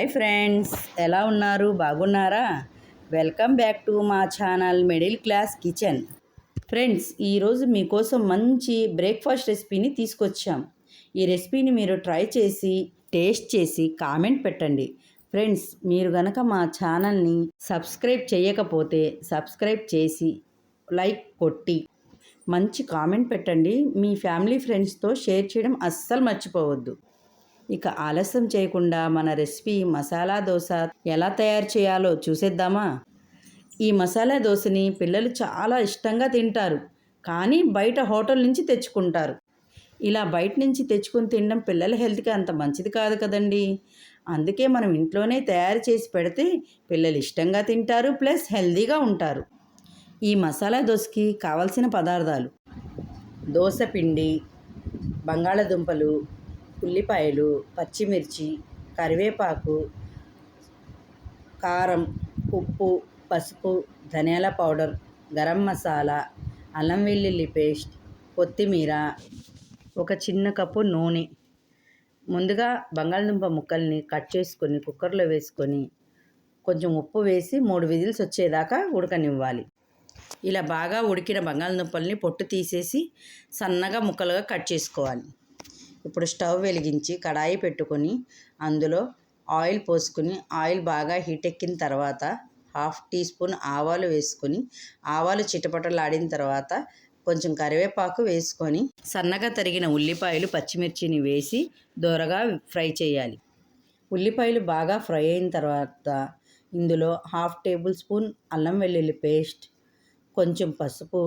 Hi friends, ఎలా ఉన్నారు? బాగున్నారా? వెల్కమ్ బ్యాక్ టు మా channel middle class kitchen. Friends, ఈరోజు మీకోసం మంచి బ్రేక్ఫాస్ట్ రెసిపీని తీసుకొచ్చాం. ఈ రెసిపీని మీరు ట్రై చేసి టేస్ట్ చేసి కామెంట్ పెట్టండి. ఫ్రెండ్స్, మీరు గనక మా ఛానల్ని సబ్స్క్రైబ్ చేయకపోతే సబ్స్క్రైబ్ చేసి లైక్ కొట్టి మంచి కామెంట్ పెట్టండి. మీ ఫ్యామిలీ ఫ్రెండ్స్తో షేర్ చేయడం అస్సలు మర్చిపోవద్దు. ఇక ఆలస్యం చేయకుండా మన రెసిపీ మసాలా దోశ ఎలా తయారు చేయాలో చూసేద్దామా? ఈ మసాలా దోశని పిల్లలు చాలా ఇష్టంగా తింటారు, కానీ బయట హోటల్ నుంచి తెచ్చుకుంటారు. ఇలా బయట నుంచి తెచ్చుకొని తినడం పిల్లల హెల్త్కి అంత మంచిది కాదు కదండి. అందుకే మనం ఇంట్లోనే తయారు చేసి పెడితే పిల్లలు ఇష్టంగా తింటారు, ప్లస్ హెల్తీగా ఉంటారు. ఈ మసాలా దోశకి కావలసిన పదార్థాలు: దోశ పిండి, బంగాళదుంపలు, ఉల్లిపాయలు, పచ్చిమిర్చి, కరివేపాకు, కారం, ఉప్పు, పసుపు, ధనియాల పౌడర్, గరం మసాలా, అల్లం వెల్లుల్లి పేస్ట్, కొత్తిమీర, ఒక చిన్న కప్పు నూనె. ముందుగా బంగాళదుంప ముక్కల్ని కట్ చేసుకొని కుక్కర్లో వేసుకొని కొంచెం ఉప్పు వేసి 3 విజిల్స్ వచ్చేదాకా ఉడకనివ్వాలి. ఇలా బాగా ఉడికిన బంగాళదుంపల్ని పొట్టు తీసేసి సన్నగా ముక్కలుగా కట్ చేసుకోవాలి. ఇప్పుడు స్టవ్ వెలిగించి కడాయి పెట్టుకొని అందులో ఆయిల్ పోసుకొని ఆయిల్ బాగా హీట్ ఎక్కిన తర్వాత 1/2 టీ స్పూన్ ఆవాలు వేసుకొని ఆవాలు చిటపటలాడిన తర్వాత కొంచెం కరివేపాకు వేసుకొని సన్నగా తరిగిన ఉల్లిపాయలు, పచ్చిమిర్చిని వేసి దోరగా ఫ్రై చేయాలి. ఉల్లిపాయలు బాగా ఫ్రై అయిన తర్వాత ఇందులో 1/2 టేబుల్ స్పూన్ అల్లం వెల్లుల్లి పేస్ట్, కొంచెం పసుపు,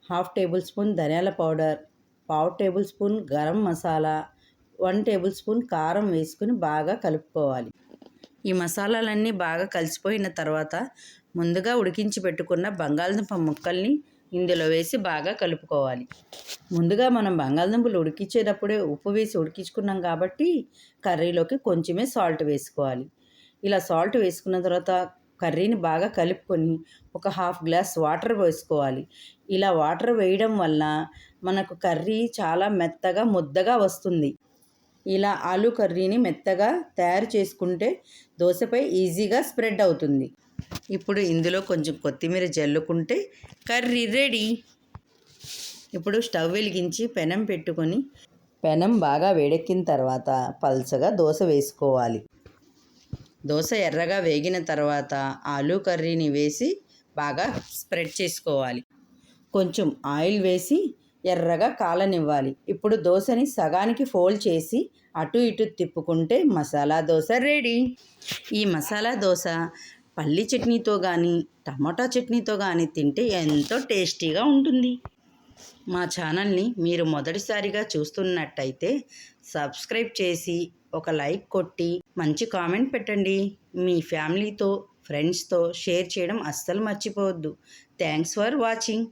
1/2 టేబుల్ స్పూన్ ధనియాల powder, 1/2 table spoon garam masala, 1 table spoon కారం వేసుకుని బాగా కలుపుకోవాలి. ఈ మసాలాలన్నీ బాగా కలిసిపోయిన తర్వాత ముందుగా ఉడికించి పెట్టుకున్న బంగాళదుంప ముక్కల్ని ఇందులో వేసి బాగా కలుపుకోవాలి. ముందుగా మనం బంగాళదుంపలు ఉడికించేటప్పుడే ఉప్పు వేసి ఉడికించుకున్నాం కాబట్టి కర్రీలోకి కొంచెమే సాల్ట్ వేసుకోవాలి. ఇలా సాల్ట్ వేసుకున్న తర్వాత కర్రీని బాగా కలుపుకొని ఒక 1/2 గ్లాస్ వాటర్ వేసుకోవాలి. ఇలా వాటర్ వేయడం వల్ల మనకు కర్రీ చాలా మెత్తగా ముద్దగా వస్తుంది. ఇలా ఆలూ కర్రీని మెత్తగా తయారు చేసుకుంటే దోశపై ఈజీగా స్ప్రెడ్ అవుతుంది. ఇప్పుడు ఇందులో కొంచెం కొత్తిమీర జల్లుకుంటే కర్రీ రెడీ. ఇప్పుడు స్టవ్ వెలిగించి పెనం పెట్టుకొని పెనం బాగా వేడెక్కిన తర్వాత పల్చగా దోశ వేసుకోవాలి. దోశ ఎర్రగా వేగిన తర్వాత ఆలూ కర్రీని వేసి బాగా స్ప్రెడ్ చేసుకోవాలి. కొంచెం ఆయిల్ వేసి ఎర్రగా కాలనివ్వాలి. ఇప్పుడు దోశని సగానికి ఫోల్డ్ చేసి అటు ఇటు తిప్పుకుంటే మసాలా దోశ రెడీ. ఈ మసాలా దోశ పల్లి చట్నీతో కానీ టమాటా చట్నీతో కానీ తింటే ఎంతో టేస్టీగా ఉంటుంది. మా ఛానల్ని మీరు మొదటిసారిగా చూస్తున్నట్టయితే సబ్స్క్రైబ్ చేసి ఒక లైక్ కొట్టి మంచి కామెంట్ పెట్టండి. మీ ఫ్యామిలీతో ఫ్రెండ్స్తో షేర్ చేయడం అస్సలు మర్చిపోవద్దు. Thanks for watching.